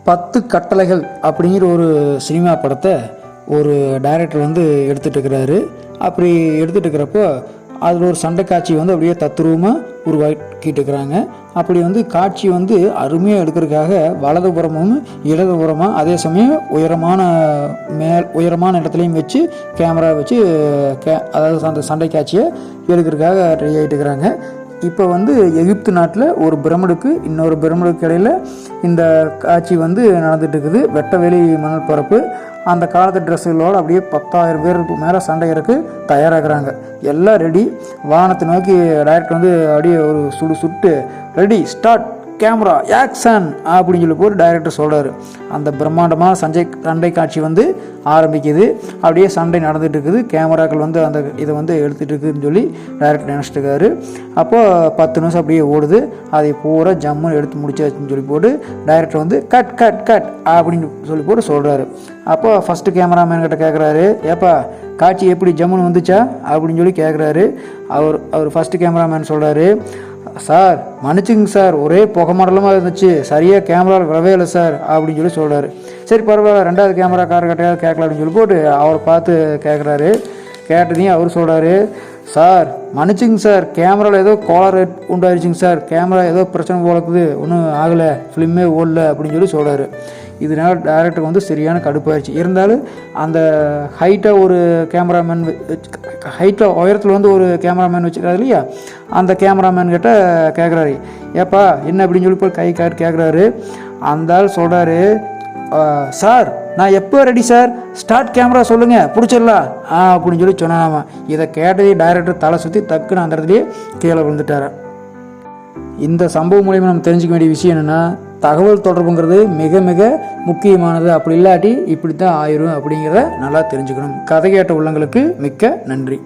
10 கட்டளைகள் அப்படிங்கிற ஒரு சினிமா படத்தை ஒரு டைரக்டர் வந்து எடுத்துகிட்டு இருக்கிறாரு. அப்படி எடுத்துகிட்டு இருக்கிறப்போ அதில் ஒரு சண்டை காட்சி வந்து அப்படியே தத்ரூபமாக உருவாக்கிட்டு இருக்கிறாங்க. அப்படி வந்து காட்சி வந்து அருமையாக எடுக்கிறதுக்காக வலதுபுறமும் இடதுபுறமாக அதே சமயம் உயரமான இடத்துலையும் வச்சு கேமரா வச்சு அதாவது அந்த சண்டை காட்சியை எடுக்கிறதுக்காக ரெடி ஆகிட்டு இருக்கிறாங்க. இப்போ வந்து எகிப்து நாட்டில் ஒரு பிரமிடுக்கு இன்னொரு பிரமிடுக்கு இடையில் இந்த காட்சி வந்து நடந்துட்டு இருக்குது. வெட்டவெளி மணல் பரப்பு, அந்த காலத்து ட்ரெஸ்ஸுகளோடு அப்படியே 10,000 பேருக்கு மேலே சண்டைக்கு தயாராகிறாங்க. எல்லாம் ரெடி. வானத்தை நோக்கி டைரக்டர் வந்து அப்படியே ஒரு சுட்டு ரெடி ஸ்டார்ட் கேமரா ஆக்ஷன் அப்படின்னு சொல்லி போட்டு டைரக்டர் சொல்கிறாரு. அந்த பிரம்மாண்டமாக சண்டை காட்சி வந்து ஆரம்பிக்குது. அப்படியே சண்டை நடந்துகிட்டு இருக்குது. கேமராக்கள் வந்து அந்த இதை வந்து எடுத்துகிட்டு இருக்குதுன்னு சொல்லி டைரக்டர் நினச்சிட்டு இருக்காரு. அப்போது 10 நிமிஷம் அப்படியே ஓடுது. அதை பூரா ஜம்முன்னு எடுத்து முடிச்சாச்சுன்னு சொல்லி போட்டு டைரக்டர் வந்து கட் கட் கட் அப்படின்னு சொல்லி போட்டு சொல்கிறாரு. அப்போ ஃபஸ்ட்டு கேமராமேன் கிட்ட கேட்குறாரு, ஏப்பா காட்சி எப்படி ஜம்முன்னு வந்துச்சா அப்படின்னு சொல்லி கேட்குறாரு. அவர் ஃபஸ்ட்டு கேமராமேன் சொல்கிறாரு, சார் மன்னிச்சுங்க சார், ஒரே புகை மண்டலமாக இருந்துச்சு, சரியாக கேமராவில் வரவே இல்லை சார் அப்படின்னு சொல்லி சொல்கிறாரு. சரி பரவாயில்ல, ரெண்டாவது கேமராக்காரர்கிட்டையாவது கேட்கலாம் அப்படின்னு சொல்லி போட்டு அவரை பார்த்து கேட்குறாரு. கேட்டதையும் அவர் சொல்கிறாரு, சார் மன்னிச்சுங்க சார், கேமராவில் ஏதோ கோளாறு உண்டாயிருச்சுங்க சார், கேமரா ஏதோ பிரச்சனை போலக்குது, ஒன்றும் ஆகலை, ஃபிலிமே ஓடல அப்படின்னு சொல்லி சொல்கிறாரு. இதனால் டைரக்டருக்கு வந்து சரியான கடுப்பாயிடுச்சு. இருந்தாலும் அந்த ஹைட்டாக ஒரு கேமராமேன் ஹைட்டில் உயரத்தில் வந்து ஒரு கேமராமேன் வச்சுருக்காரு இல்லையா, அந்த கேமராமேன் கிட்ட கேட்குறாரு, ஏப்பா என்ன அப்படின்னு சொல்லி போய் கை காட்டு கேட்குறாரு. அந்த ஆள் சொல்கிறாரு, சார் நான் எப்போ ரெடி சார், ஸ்டார்ட் கேமரா சொல்லுங்கள் பிடிச்சிடலாம் அப்படின்னு சொல்லி சொன்னாமா. இதை கேட்டதே டைரக்டர் தலை சுற்றி டக்குன்னு அந்த இடத்துலையே கீழே விழுந்துட்டார். இந்த சம்பவம் மூலிமா நம்ம தெரிஞ்சுக்க வேண்டிய விஷயம் என்னென்னா, தகவல் தொடர்புங்கிறது மிக மிக முக்கியமானது. அப்படி இல்லாட்டி இப்படி தான் ஆயிரும் அப்படிங்கிறத நல்லா தெரிஞ்சுக்கணும். கதை கேட்ட உள்ளங்களுக்கு மிக்க நன்றி.